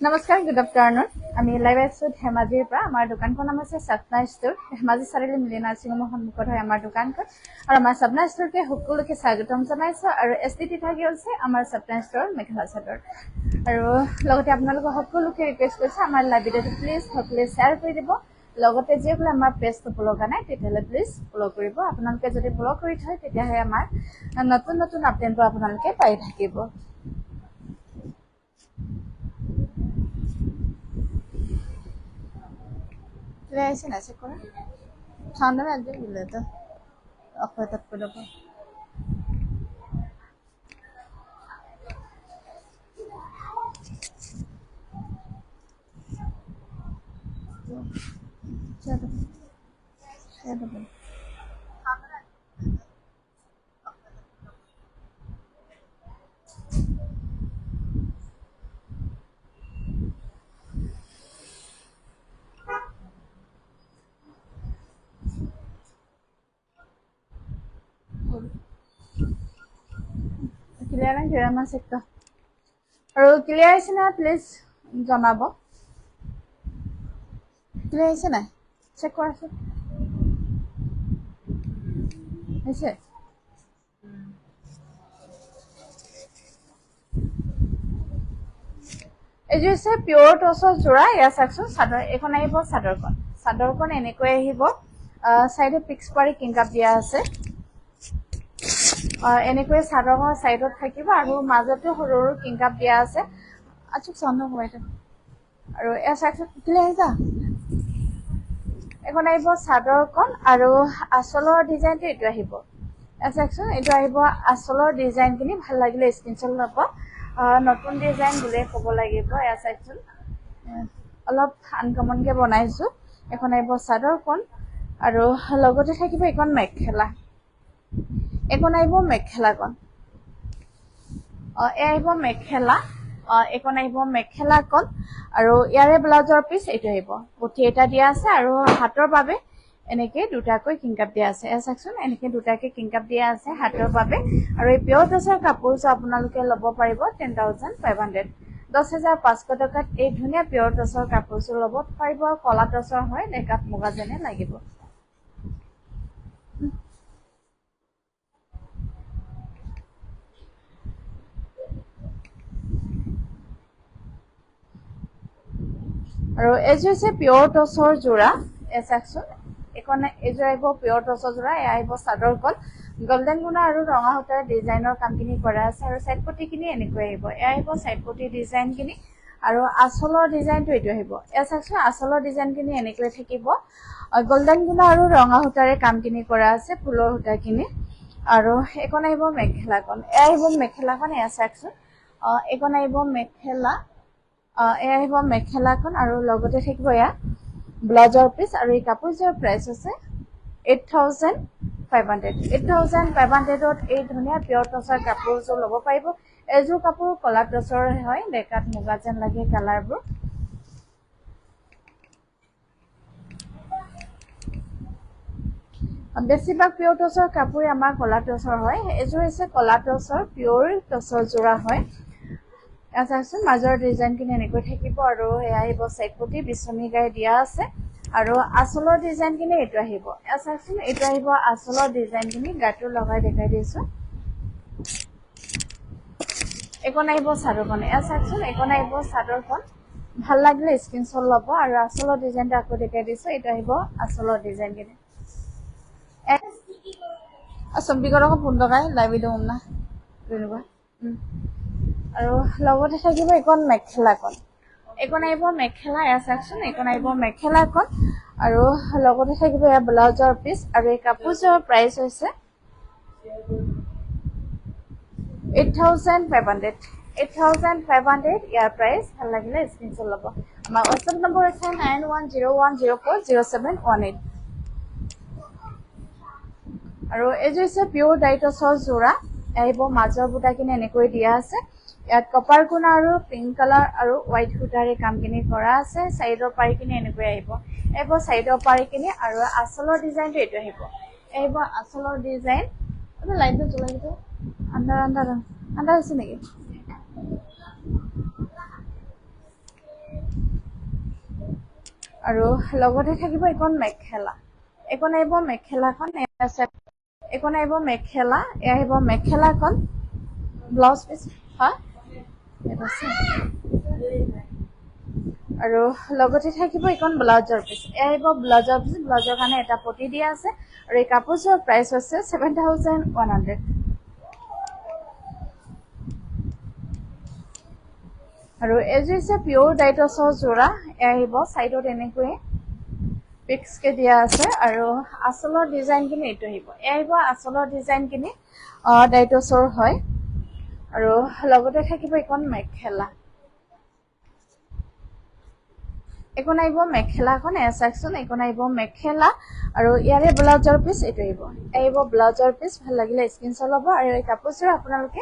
নমস্কাৰ, good afternoon. আমি live আছোঁ ধেমাজিৰ পৰা। আমাৰ দোকানখন নাম আছে সপনা ষ্ট'ৰ। ধেমাজি চাৰিআলি মিলি নাৰ্ছিং হোমৰ সন্মুখত হয় আমাৰ দোকানখন। আৰু আমাৰ সপনা ষ্ট'ৰকে সকলোকে স্বাগতম জনাইছোঁ। আৰু STT থাকি হৈছে আমাৰ সপনা ষ্ট'ৰ মেখেলা চাদৰ। আৰু লগতে আপোনালোকক সকলোকে ৰিকুৱেষ্ট কৰিছোঁ, আমাৰ লাইভ ভিডিঅ'টো প্লিজ সকলোৱে শ্বেয়াৰ কৰি দিব। লগতে যিসকলে আমাৰ পেজটো ফ'ল' কৰা নাই তেতিয়াহ'লে প্লিজ ফ'ল' কৰিব। আপোনালোকে যদি ফ'ল' কৰি থয় তেতিয়াহে আমাৰ নতুন নতুন আপডেটবোৰ আপোনালোকে পাই থাকিব। আহিছে না চেক কৰা ঠান্ডা লাগবে বলে তো অফাৰটা কৰে দেবো। ক্লিয়াৰ নাই কিমান চেক কৰা আৰু ক্লিয়াৰ হৈছে না প্লিজ জনাব। ক্লিয়াৰ হৈছে নাই চেক কৰাচোন হৈছে। এইযোৰ হৈছে পিয়ৰ টচৰ যোৰা। এয়া চাওকচোন চাদৰ এইখন আহিব চাদৰখন এনেকৈ আহিব। চাইডে পিক্স পাৰি কিংকাপ দিয়া আছে। এনেকৈ চাদৰখন চাইডত থাকিব আৰু মাজতে সৰু সৰু কিংকাপ দিয়া আছে। আচ্ছা চন্দ সোমাইটো আৰু এয়া চাওকচোন ক্লিয়াৰ আহিছা। এখন আহিব চাদৰখন আৰু আঁচলৰ ডিজাইনটো এইটো আহিব। এয়া চাওকচোন এইটো আহিব আঁচলৰ ডিজাইনখিনি। ভাল লাগিলে স্ক্ৰীনশ্বট ল'ব। নতুন ডিজাইন বুলিয়ে ক'ব লাগিব। এয়া চাওকচোন অলপ আনকমনকৈ বনাইছোঁ। এখন আহিব চাদৰখন আৰু লগতে থাকিব এইখন মেখেলা। এইখন আহিব মেখেলাখন। এয়া আহিব মেখেলা। এইখন আহিব মেখেলাখন আৰু ইয়াৰে ব্লাউজৰ পিচ এইটো আহিব। পুঠি এটা দিয়া আছে আৰু হাতৰ বাবে এনেকৈ দুটাকৈ কিংকাপ দিয়া আছে। এয়া চাওকচোন এনেকৈ দুটাকৈ কিংকাপ দিয়া আছে হাতৰ বাবে। আৰু এই পিয়ৰ টচৰ কাপোৰযোৰ আপোনালোকে ল'ব পাৰিব 10,500 10,500 টকাত এই ধুনীয়া পিয়ৰ টচৰ কাপোৰযোৰ ল'ব পাৰিব। কলা টচৰ হয়, ডেকাত মুগা যেনে লাগিব। আৰু এইযোৰ হৈছে পিয়ৰ টচৰ যোৰা। এয়া চাওকচোন এইযোৰ আহিব পিয়ৰ টচৰ যোৰা। এয়া আহিব চাদৰখন গল্ডেন গুণা আৰু ৰঙা সূতাৰ ডিজাইনৰ কামখিনি কৰা আছে আৰু চাইড পটিখিনি এনেকৈ আহিব। এয়া আহিব চাইড পটি ডিজাইনখিনি আৰু আঁচলৰ ডিজাইনটো এইটো আহিব। এয়া চাওকচোন আঁচলৰ ডিজাইনখিনি এনেকৈ থাকিব। গল্ডেন গুণা আৰু ৰঙা সূতাৰে কামখিনি কৰা আছে, ফুলৰ সূতাখিনি। আৰু এইখন আহিব মেখেলাখন। এয়া আহিব মেখেলাখন। এয়া চাওকচোন এইখন আহিব মেখেলা। এয়া আহিব মেখেলাখন আৰু লগতে থাকিব এয়া ব্লাউজৰ পিচ। আৰু এই কাপোৰযোৰৰ প্ৰাইচ আছে 8,500 8,500ত এই ধুনীয়া পিয়ৰ টচৰ কাপোৰযোৰ ল'ব পাৰিব। এইযোৰ কাপোৰ কলা টচৰ হয়, ডেকাত মুগা যেন লাগে কালাৰবোৰ। বেছিভাগ পিয়ৰ টচৰ কাপোৰে আমাৰ কলা টচৰ হয়। এইযোৰ হৈছে কলা টচৰ পিয়ৰ টচৰ যোৰা হয়। এয়া চাওকচোন মাজৰ ডিজাইনখিনি এনেকৈ থাকিব আৰু এয়া আহিব চাইড পটি বিচনী গাই দিয়া আছে আৰু আঁচলৰ ডিজাইনখিনি এইটো আহিব। এয়া চাওকচোন এইটো আহিব আঁচলৰ ডিজাইনখিনি। গাটো লগাই দেখাই দিছোঁ। এইখন আহিব চাদৰখন। এয়া চাওকচোন এইখন আহিব চাদৰখন। ভাল লাগিলে স্ক্ৰীনশ্বট ল'ব। আৰু আঁচলৰ ডিজাইনটো আকৌ দেখাই দিছোঁ। এইটো আহিব আঁচলৰ ডিজাইনখিনি। চব্বিকৰকো 15 টকাই লাইভ দিওঁ না তেনেকুৱা। আৰু লগতে থাকিব এইখন মেখেলাখন। এইখন আহিব মেখেলা। এয়া চাওকচোন এইখন আহিব মেখেলাখন আৰু লগতে থাকিব এয়া ব্লাউজৰ পিচ। আৰু এই কাপোৰযোৰৰ প্ৰাইচ হৈছে 8,500 8,500 ইয়াৰ প্ৰাইচ। ভাল লাগিলে স্ক্ৰীনশ্বট ল'ব। আমাৰ হোৱাটছএপ নম্বৰ হৈছে 9101040718। আৰু এইযোৰ হৈছে পিয়ৰ ডাইটছৰ যোৰা। আহিব মাজৰ বুটাখিনি এনেকৈ দিয়া আছে। ইয়াত কপাৰ কোনা আৰু পিংক কালাৰ আৰু হোৱাইট সূতাৰে কামখিনি কৰা আছে সাইডৰ পাৰিখিনি এনেকৈ আহিব সাইডৰ পাৰিখিনি আৰু আঁচলৰ ডিজাইনটো এইটো আহিব আঁচলৰ ডিজাইন লাইনটো জ্বলাই দিব আন্ধাৰ হৈছে নেকি আৰু লগতে থাকিব এখন মেখেলা এখন আহিব মেখেলাখন এখন আহিব মেখেলা আহিব মেখেলাখন ব্লাউজ পিচ আৰু লগতে থাকিব এখন ব্লাউজৰ পিচ আহিব ব্লাউজৰ পিচ ব্লাউজৰ কাৰণে এটা পটি দিয়া আছে আৰু এই কাপোৰযোৰৰ প্ৰাইচ হৈছে 7,100 আৰু এইযোৰ হৈছে পিয়ৰ ডাইটছৰ যোৰা আহিব সাইডত এনেকৈ পিক্সকে দিয়া আছে আৰু আঁচলৰ ডিজাইনখিনি এইটো আহিব আঁচলৰ ডিজাইনখিনি ডাইটছৰ হয় আৰু লগতে থাকিব এখন মেখেলা এখন আহিব মেখেলাখন চাওকচোন এখন আহিব মেখেলা আৰু ইয়াৰে ব্লাউজৰ পিচ এইটো আহিব ব্লাউজৰ পিচ ভাল লাগিলে স্ক্ৰীনশ্বট ল'ব আৰু এই কাপোৰযোৰ আপোনালোকে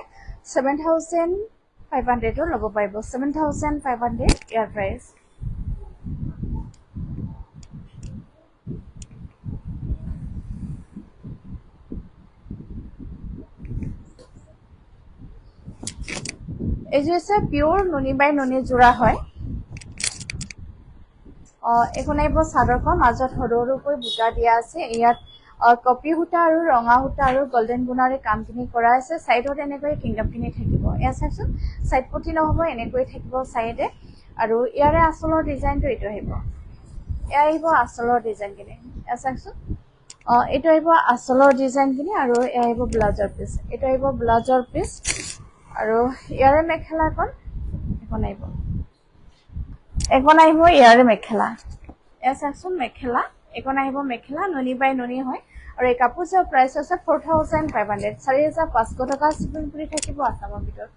7,500 ল'ব পাৰিব 7,500 ইয়াৰ প্ৰাইচ এইযোৰ হৈছে পিয়ৰ নুনি বাই নুনি যোৰা হয় এখন আহিব চাদৰখন মাজত সৰু সৰুকৈ বুটা দিয়া আছে ইয়াত কপি সূতা আৰু ৰঙা সূতা আৰু গোল্ডেন গুণাৰে কামখিনি কৰা আছে সাইডত এনেকৈ কিংডমখিনি থাকিব এয়া চাওকচোন সাইড পটি নহ'ব এনেকৈ থাকিব সাইডে আৰু ইয়াৰে আঁচলৰ ডিজাইনটো এইটো আহিব আঁচলৰ ডিজাইনখিনি এয়া চাওকচোন এইটো আহিব আঁচলৰ ডিজাইনখিনি আৰু এয়া আহিব ব্লাউজৰ পিচ এইটো আহিব ব্লাউজৰ পিচ আৰু ইয়াৰে মেখেলাখন এখন আহিব ইয়াৰে মেখেলা এয়া চাওকচোন মেখেলা এখন আহিব মেখেলা নুনি বাই নুনি হয় আৰু এই কাপোৰযোৰৰ প্ৰাইচ হৈছে 4,500 4,500 টকা শিপিং কৰি থাকিব আছামৰ ভিতৰত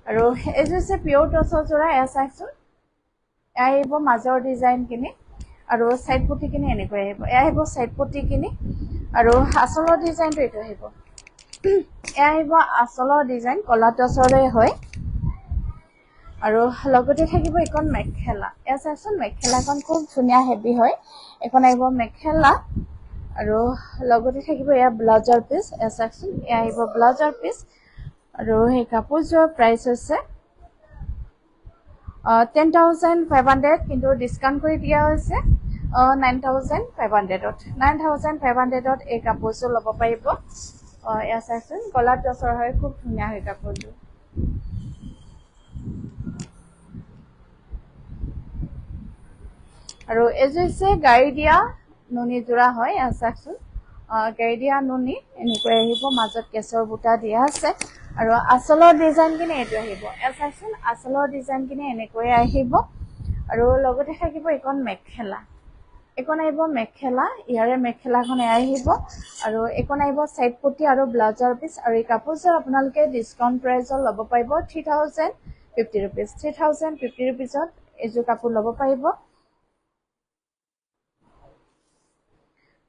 আৰু এইযোৰ হৈছে পিয়ৰ টচৰ যোৰা এয়া চাওকচোন এয়া আহিব মাজৰ ডিজাইনখিনি আৰু সাইড পটিখিনি এনেকৈ এয়া আহিব সাইড পটিখিনি আৰু আঁচলৰ ডিজাইনটো এইটো এয়া আহিব আঁচলৰ ডিজাইন কলা টচৰে হয় আৰু লগতে থাকিব এখন মেখেলা এয়া চাওকচোন মেখেলাখন খুব ধুনীয়া হেভি হয় এখন আহিব মেখেলা আৰু লগতে থাকিব এয়া ব্লাউজৰ পিচ এয়া চাওকচোন এয়া আহিব ব্লাউজৰ পিচ আৰু এই কাপোৰযোৰৰ প্ৰাইচ হৈছে 10,500 কিন্তু ডিছকাউণ্ট কৰি দিয়া হৈছে 9,500 এই কাপোৰযোৰ ল'ব পাৰিব এয়া চাওকচোন কলা টচৰ হয় খুব ধুনীয়া হয় কাপোৰযোৰ আৰু এইযোৰ হৈছে গাড়ী দিয়া নুনি যোৰা হয় এয়া চাওকচোন গাড়ী দিয়া নুনি এনেকৈ আহিব মাজত কেশৰ বুটা দিয়া আছে আৰু আঁচলৰ ডিজাইনখিনি এইটো এয়া চাওকচোন আঁচলৰ ডিজাইনখিনি এনেকৈ আহিব আৰু লগতে থাকিব এখন মেখেলা এখন আহিব মেখেলা ইয়াৰে মেখেলাখন আহিব আৰু এখন আহিব সাইড পটি আৰু ব্লাউজৰ পিচ আৰু এই কাপোৰযোৰ আপোনালোকে ডিছকাউণ্ট প্ৰাইচত ল'ব পাৰিব 3,050 rupees 3,050 rupeesত এইযোৰ কাপোৰ ল'ব পাৰিব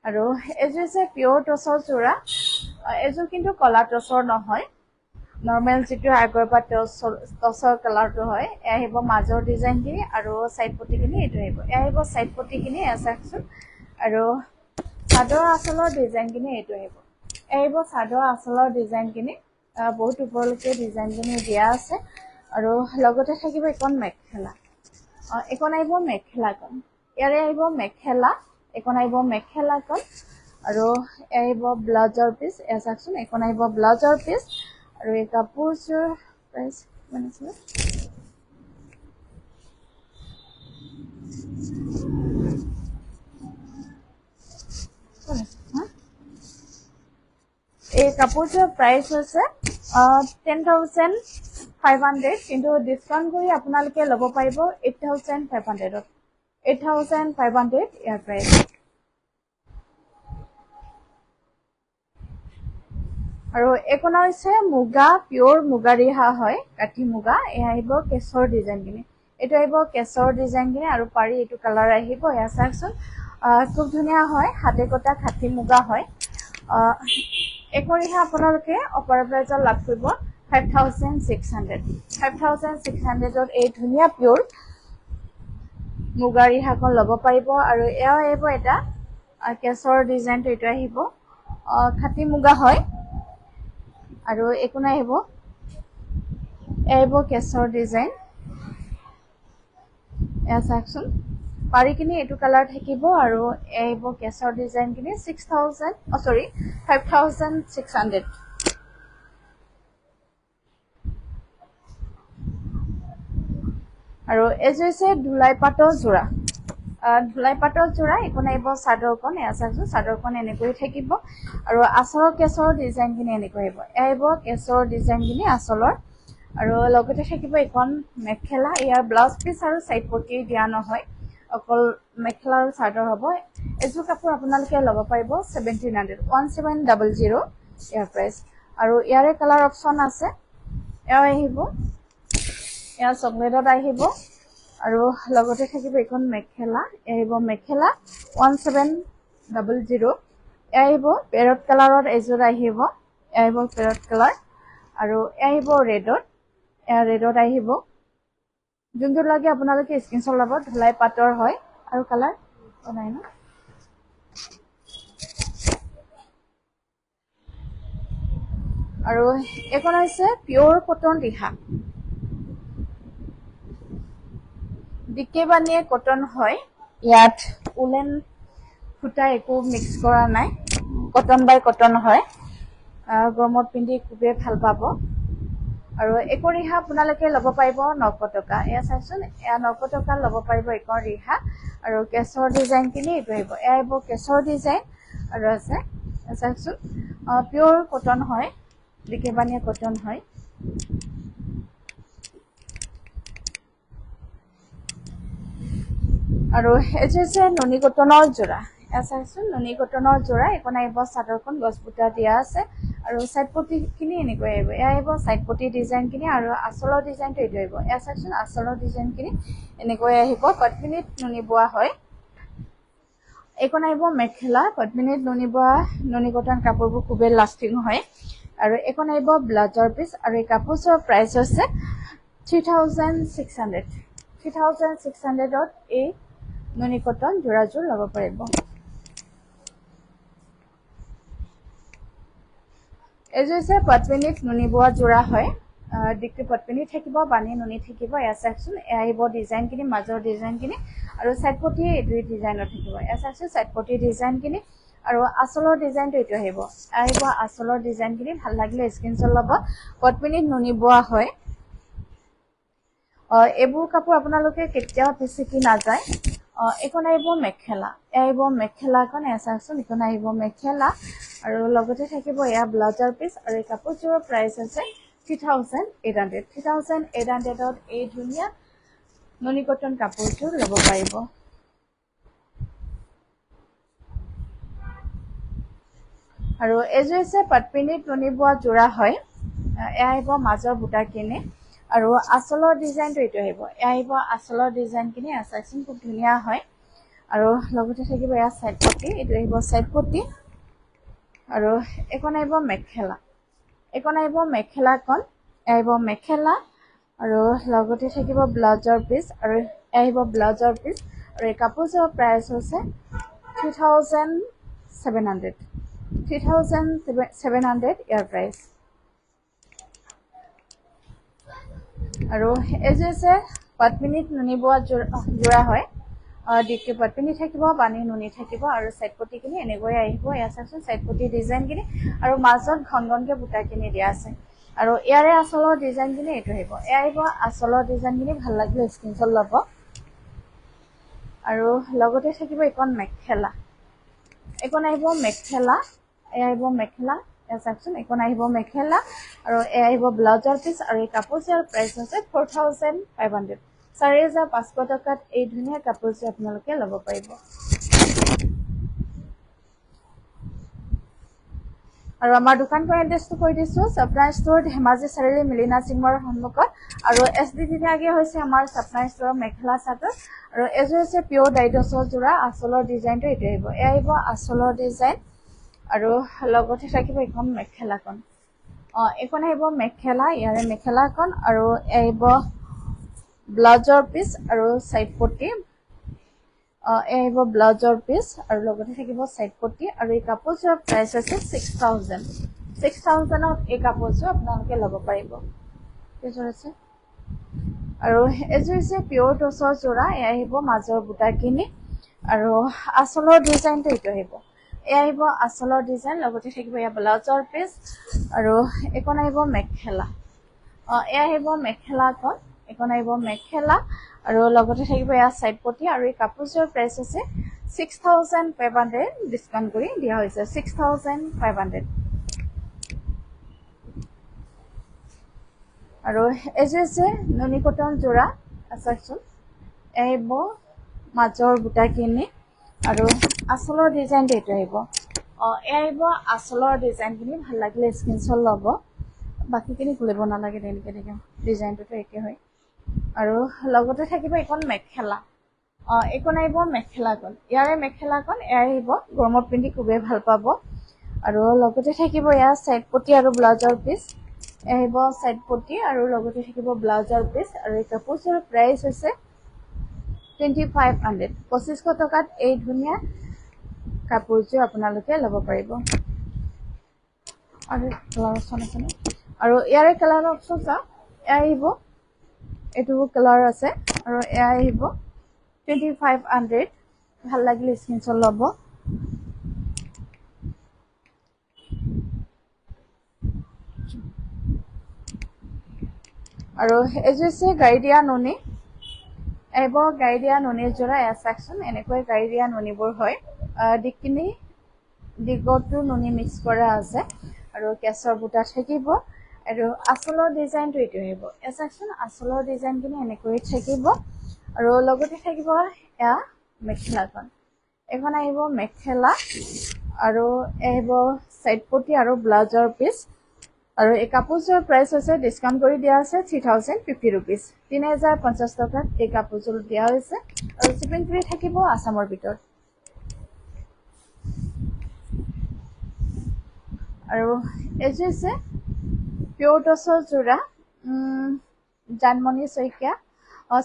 আৰু এইযোৰ হৈছে পিয়ৰ টচৰ যোৰা এইযোৰ কিন্তু কলা টচৰ নহয় নৰ্মেল যিটো আগৰ পৰা টচৰ কালাৰটো হয় এয়া আহিব মাজৰ ডিজাইনখিনি আৰু সাইড পটিখিনি এইটো এয়া আহিব সাইড পটিখিনি এয়া চাওকচোন আৰু চাদৰ আঁচলৰ ডিজাইনখিনি এইটো আহিব চাদৰ আঁচলৰ ডিজাইনখিনি বহুত ওপৰলৈকে ডিজাইনখিনি দিয়া আছে আৰু লগতে থাকিব এখন মেখেলা এখন আহিব মেখেলাখন ইয়াৰে আহিব মেখেলা এখন আহিব মেখেলাখন আৰু আহিব ব্লাউজৰ পিচ এয়া চাওকচোন এখন আহিব ব্লাউজৰ পিচ আৰু এই কাপোৰযোৰ প্ৰাইচ কিমান আছিলে এই কাপোৰযোৰ প্ৰাইচ হৈছে 10,500 কিন্তু ডিছকাউণ্ট কৰি আপোনালোকে ল'ব পাৰিব 8,500 8,500 ইয়াৰ প্ৰাইচ আৰু এখন হৈছে মুগা পিয়ৰ মুগা ৰিহা হয় কাঠি মুগা এয়া আহিব কেশৰ ডিজাইনখিনি এইটো আহিব কেশৰ ডিজাইনখিনি আৰু পাৰি এইটো কালাৰ আহিব এয়া চাওকচোন খুব ধুনীয়া হয় হাতে কটা কাঠি মুগা হয় একৰিহা আপোনালোকে অফাৰ প্ৰাইজত লাভ কৰিব 5600 5600ত এই ধুনীয়া পিয়ৰ মুগা ৰিহাখন ল'ব পাৰিব আৰু এয়া আহিব এটা কেছৰ ডিজাইনটো এইটো আহিব খাটি মুগা হয় আৰু একো নাই আহিব কেছৰ ডিজাইন এয়া চাওকচোন পাৰি কিনি এইটো কালাৰ থাকিব আৰু আহিব কেছৰ ডিজাইন কিনি 5600 আৰু এইযোৰ হৈছে ধুলাই পাটৰ যোৰা একো নাইব চাদৰখন এয়া চাওকচোন চাদৰখন এনেকৈ থাকিব আৰু আচলৰ কেছৰ ডিজাইনখিনি এনেকৈ আহিব কেছৰ ডিজাইনখিনি আচলৰ আৰু লগতে থাকিব এখন মেখেলা ইয়াৰ ব্লাউজ পিচ আৰু চাইড পটি দিয়া নহয় অকল মেখেলা আৰু চাদৰ হ'ব এযোৰ কাপোৰ আপোনালোকে ল'ব পাৰিব 1700 ইয়াৰ প্ৰাইচ আৰু ইয়াৰে কালাৰ অপশ্যন আছে এয়া আহিব এয়া চকলেটত আহিব আৰু লগতে থাকিব এখন মেখেলা আহিব মেখেলা 1700 আহিব পেৰট কালাৰত এযোৰ আহিব পেৰট কালাৰ আৰু আহিব ৰেডত আহিব যোনটো লাগে আপোনালোকে স্ক্ৰীনশ্বট ল'ব ধুলাই পাটৰ হয় আৰু কালাৰ নাই ন আৰু এখন হৈছে পিয়ৰ কটন ৰিহা ডিকেবানিয়ে কটন হয় ইয়াত উলেন সূতা একো মিক্স কৰা নাই কটন বাই কটন হয় গৰমত পিন্ধি খুবেই ভাল পাব আৰু একো ৰিহা আপোনালোকে ল'ব পাৰিব 900 টকা এয়া চাওকচোন এয়া 900 টকা ল'ব পাৰিব এখন ৰিহা আৰু কেছৰ ডিজাইনখিনি এইটো আহিব কেছৰ ডিজাইন আৰু আছে চাওকচোন পিয়ৰ কটন হয় ডিকেবানিয়ে কটন হয় আৰু এযোৰ হৈছে নুনি কটনৰ যোৰা এয়া চাওকচোন নুনি কটনৰ যোৰা এখন আহিব চাদৰখন গছবুটা দিয়া আছে আৰু চাইড পটিখিনি এনেকৈ আহিব এয়া আহিব চাইড পটি ডিজাইনখিনি আৰু আচলৰ ডিজাইনটো এইটো আহিব এয়া চাওকচোন আচলৰ ডিজাইনখিনি এনেকৈ আহিব পদ্মিনীত নুনি বোৱা হয় এইখন আহিব মেখেলা পদ্মিনীত নুনি কটন কাপোৰবোৰ খুবেই লাষ্টিং হয় আৰু এইখন আহিব ব্লাউজৰ পিচ আৰু এই কাপোৰযোৰৰ প্ৰাইচ হৈছে 3600ত এই নুনি কটন যোৰাযোৰ ল'ব পাৰিব এইযোৰ হৈছে পদ্মিনীত নুনি বোৱা যোৰা হয় ডিক্টি পদ্মিনী থাকিব বানি নুনি থাকিব এয়া চাওকচোন এয়া আহিব ডিজাইনখিনি মাজৰ ডিজাইনখিনি আৰু চাইড পটি এইটো ডিজাইনত থাকিব এয়া চাওকচোন চাইড পটি ডিজাইনখিনি আৰু আচলৰ ডিজাইনটো এইটো আহিব আচলৰ ডিজাইনখিনি ভাল লাগিলে স্ক্ৰীনশ্বট ল'ব পদ্মিনীত নুনি বোৱা হয় এইবোৰ কাপোৰ আপোনালোকে কেতিয়াও পিছিকি নাযায় এইখন আহিব মেখেলা মেখেলাখন এয়া চাওকচোন এইখন আহিব মেখেলা আৰু লগতে থাকিব এয়া ব্লাউজৰ পিচ আৰু এই কাপোৰযোৰৰ প্ৰাইচ হৈছে 3800ত এই ধুনীয়া নুনি কটন কাপোৰযোৰ ল'ব পাৰিব আৰু এইযোৰ হৈছে পদ্মিনীত নুনি বোৱা যোৰা হয় এয়া আহিব মাজৰ বুটাখিনি আৰু আচলৰ ডিজাইনটো এইটো আহিব এয়া আহিব আচলৰ ডিজাইনখিনি চাওকচোন খুব ধুনীয়া হয় আৰু লগতে থাকিব এয়া চাইড পটি এইটো আহিব চাইড পটি আৰু এইখন আহিব মেখেলাখন আহিব মেখেলা আৰু লগতে থাকিব ব্লাউজৰ পিচ আৰু আহিব ব্লাউজৰ পিচ আৰু এই কাপোৰযোৰৰ প্ৰাইচ হৈছে 3700 ইয়াৰ প্ৰাইচ আৰু এইযোৰ হৈছে পদ্মিনীত নুনি বোৱা যোৰা হয় ডিক্টি পদ্মিনী থাকিব বানি নুনি থাকিব আৰু চাইড পটিখিনি এনেকৈ আহিব এয়া চাওকচোন চাইড পটি ডিজাইনখিনি আৰু মাজত ঘন ঘনকৈ বুটাখিনি দিয়া আছে আৰু ইয়াৰে আচলৰ ডিজাইনখিনি এইটো আহিব এয়া আহিব আচলৰ ডিজাইনখিনি ভাল লাগিলে স্ক্ৰীনশ্বট ল'ব আৰু লগতে থাকিব এখন মেখেলা এইখন আহিব মেখেলা এয়া চাওকচোন এইখন আহিব মেখেলা আৰু এয়া আহিব ব্লাউজৰ পিচ আৰু এই কাপোৰযোৰৰ প্ৰাইচ হৈছে 4500 4500 টকাত এই ধুনীয়া কাপোৰযোৰ আপোনালোকে ল'ব পাৰিব আৰু আমাৰ দোকানখন এড্ৰেছটো কৈ দিছোঁ ছাপ্লাই ষ্ট'ৰ ধেমাজি চাৰিআলি মিলিনা চিংৰ সন্মুখত আৰু SDT আগে হৈছে আমাৰ ছাপ্লাই ষ্ট'ৰৰ মেখেলা চাদৰ আৰু এযোৰ হৈছে পিয়ৰ ডাইডছৰ যোৰা আচলৰ ডিজাইনটো এইটো আহিব এয়া আহিব আচলৰ ডিজাইন আৰু লগতে থাকিব এখন মেখেলাখন এখন আহিব মেখেলা ইয়াৰে মেখেলাখন আৰু আহিব ব্লাউজৰ পিচ আৰু সাইড পট্টি আহিব ব্লাউজৰ পিচ আৰু লগতে থাকিব সাইড পট্টি আৰু এই কাপোৰযোৰৰ প্ৰাইচ হৈছে 6000 6000ত এই কাপোৰযোৰ আপোনালোকে ল'ব পাৰিব এইযোৰ আছে আৰু এইযোৰ হৈছে পিয়ৰ টচৰ যোৰা এয়া আহিব মাজৰ বুটাখিনি আৰু আঁচলৰ ডিজাইনটো এইটো আহিব এয়া আহিব আঁচলৰ ডিজাইন লগতে থাকিব এয়া ব্লাউজৰ পিচ আৰু এখন আহিব মেখেলা এয়া আহিব মেখেলাখন এখন আহিব মেখেলা আৰু লগতে থাকিব এয়া সাইড পট্টি আৰু এই কাপোৰযোৰৰ প্ৰাইচ হৈছে 6500 ডিসকাউন্ট কৰি দিয়া হৈছে 6500 আৰু এযোৰ হৈছে নুনি কটন যোৰা চাওকচোন আহিব মাজৰ বুটাখিনি আৰু আঁচলৰ ডিজাইনটো এইটো আহিব এয়া আহিব আঁচলৰ ডিজাইনখিনি ভাল লাগিলে স্ক্ৰীনশ্বট ল'ব বাকিখিনি খুলিব নালাগে তেনেকৈ ডিজাইনটোতো একে হয় আৰু লগতে থাকিব এখন মেখেলা এইখন আহিব মেখেলাখন ইয়াৰে মেখেলাখন এয়া আহিব গৰমত পিন্ধি খুবেই ভাল পাব আৰু লগতে থাকিব এয়া সাইড পট্টি আৰু ব্লাউজৰ পিচ আহিব সাইড পট্টি আৰু লগতে থাকিব ব্লাউজৰ পিচ আৰু এই কাপোৰযোৰৰ প্ৰাইচ হৈছে 2500 2500 টকাত এই ধুনীয়া কাপোৰযোৰ আপোনালোকে ল'ব পাৰিব আৰু কালাৰ অপশ্যন আছে আৰু ইয়াৰে কালাৰ অপশ্যন চাওক এয়া আহিব এইটো কালাৰ আছে আৰু এয়া আহিব 2500 ভাল লাগিলে স্ক্ৰীনশ্বট ল'ব আৰু এইযোৰ হৈছে গাড়ী দিয়া নুনি আহিব গাড়ী দিয়া নুনিৰ যোৰা এয়া চাওকচোন এনেকৈ গাড়ী দিয়া নুনিবোৰ হয় দিগতো নুনি মিক্স কৰা আছে আৰু কেশৰ বুটা থাকিব আৰু আঁচলৰ ডিজাইনটো এইটো আহিব এয়া চাওকচোন আঁচলৰ ডিজাইনখিনি এনেকৈ থাকিব আৰু লগতে থাকিব এয়া মেখেলাখন এখন আহিব মেখেলা আৰু আহিব সাইড পট্টি আৰু ব্লাউজৰ পিচ আৰু এই কাপোৰযোৰৰ প্ৰাইচ হৈছে ডিসকাউন্ট কৰি দিয়া আছে 3050 रुपीस 3050 টকাত এই কাপোৰযোৰ দিয়া হৈছে আৰু শিপিং ফ্ৰী থাকিব আসামৰ ভিতৰত আৰু এইযোৰ হৈছে পিয়ৰ টচৰ যোৰা জানমণি শইকীয়া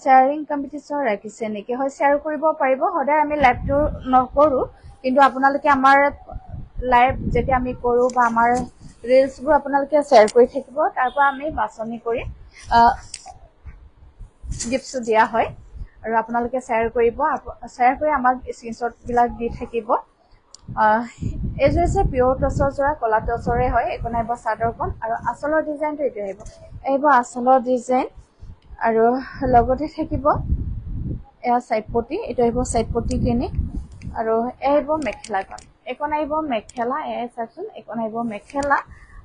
শ্বেয়াৰিং কম্পিটিশ্যন ৰাখিছে নেকি হয় শ্বেয়াৰ কৰিব পাৰিব সদায় আমি লাইভটো নকৰোঁ কিন্তু আপোনালোকে আমাৰ লাইভ যেতিয়া আমি কৰোঁ বা আমাৰ ৰিলছবোৰ আপোনালোকে শ্বেয়াৰ কৰি থাকিব তাৰ পৰা আমি বাছনি কৰি গিফ্টছ দিয়া হয় আৰু আপোনালোকে শ্বেয়াৰ কৰিব শ্বেয়াৰ কৰি আমাক স্ক্ৰীনশ্বটবিলাক দি থাকিব এইযোৰ হৈছে পিয়ৰ টচৰ যোৰা কলা টচৰে হয় এখন আহিব চাদৰখন আৰু আঁচলৰ ডিজাইনটো এইটো আহিব আঁচলৰ ডিজাইন আৰু লগতে থাকিব এয়া সাইড পট্টি এইটো আহিব সাইড পট্টিখিনি আৰু এয়া আহিব মেখেলাখন এখন আহিব মেখেলা এয়া চাওকচোন এখন আহিব মেখেলা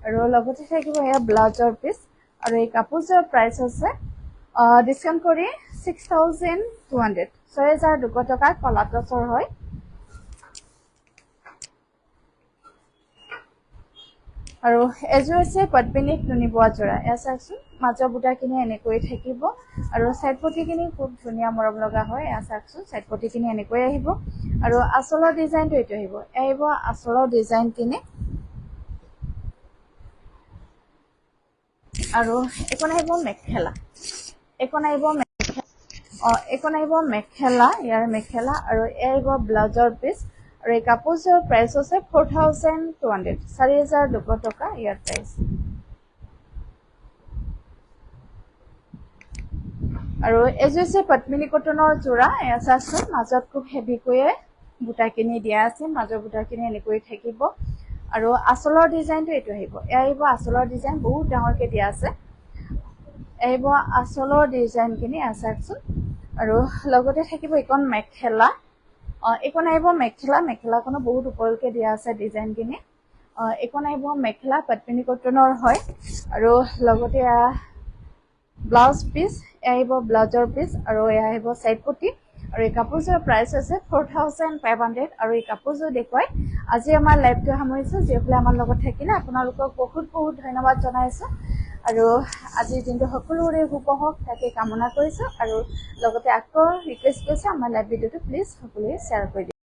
আৰু লগতে থাকিব এয়া ব্লাউজৰ পিচ আৰু এই কাপোৰযোৰৰ প্ৰাইচ হৈছে ডিসকাউন্ট কৰি 6200 6200 টকা কলা টচৰ হয় আৰু এযোৰ হৈছে পদ্মিনীক নুনি বোৱা যোৰা এয়া চাওকচোন মাজৰ বুটাখিনি এনেকৈ থাকিব আৰু সাইড পট্টিখিনি খুব ধুনীয়া মৰম লগা হয় এয়া চাওকচোন সাইড পট্টিখিনি এনেকৈ আহিব আৰু আঁচলৰ ডিজাইনটো এইটো আহিব আঁচলৰ ডিজাইনখিনি আৰু এখন আহিব মেখেলা এখন আহিব মেখেলা ইয়াৰ মেখেলা আৰু এয়া আহিব ব্লাউজৰ পিচ আৰু এই কাপোৰযোৰৰ প্ৰাইচ হৈছে 4200 4200 টকা ইয়াৰ প্ৰাইচ আৰু এযোৰ হৈছে পদ্মিনী কটনৰ যোৰা এয়া চাওকচোন মাজত খুব হেভিকৈয়ে বুটাখিনি দিয়া আছে মাজৰ বুটাখিনি এনেকৈ থাকিব আৰু আঁচলৰ ডিজাইনটো এইটো আহিব এয়া আহিব আঁচলৰ ডিজাইন বহুত ডাঙৰকৈ দিয়া আছে আহিব আঁচলৰ ডিজাইনখিনি এয়া চাওকচোন আৰু লগতে থাকিব এখন মেখেলা এখন আহিব মেখেলাখনো বহুত ওপৰলৈকে দিয়া আছে ডিজাইনখিনি এখন আহিব মেখেলা পদ্মিনী কটনৰ হয় আৰু লগতে ব্লাউজ পিচ আহিব ব্লাউজৰ পিচ আৰু এয়া আহিব সাইড পট্টি আৰু এই কাপোৰযোৰৰ প্ৰাইচ হৈছে 4500 আৰু এই কাপোৰযোৰ দেখুৱাই আজি আমাৰ লাইভটো সামৰিছোঁ যিসকলে আমাৰ লগত থাকিলে আপোনালোকক বহুত বহুত ধন্যবাদ জনাইছোঁ আৰু আজিৰ দিনটো সকলোৰে শুভ হওক তাকে কামনা কৰিছোঁ আৰু লগতে আকৌ ৰিকুৱেষ্ট কৰিছোঁ আমাৰ লাইভ ভিডিঅ'টো প্লিজ সকলোৱে শ্বেয়াৰ কৰি দিয়ক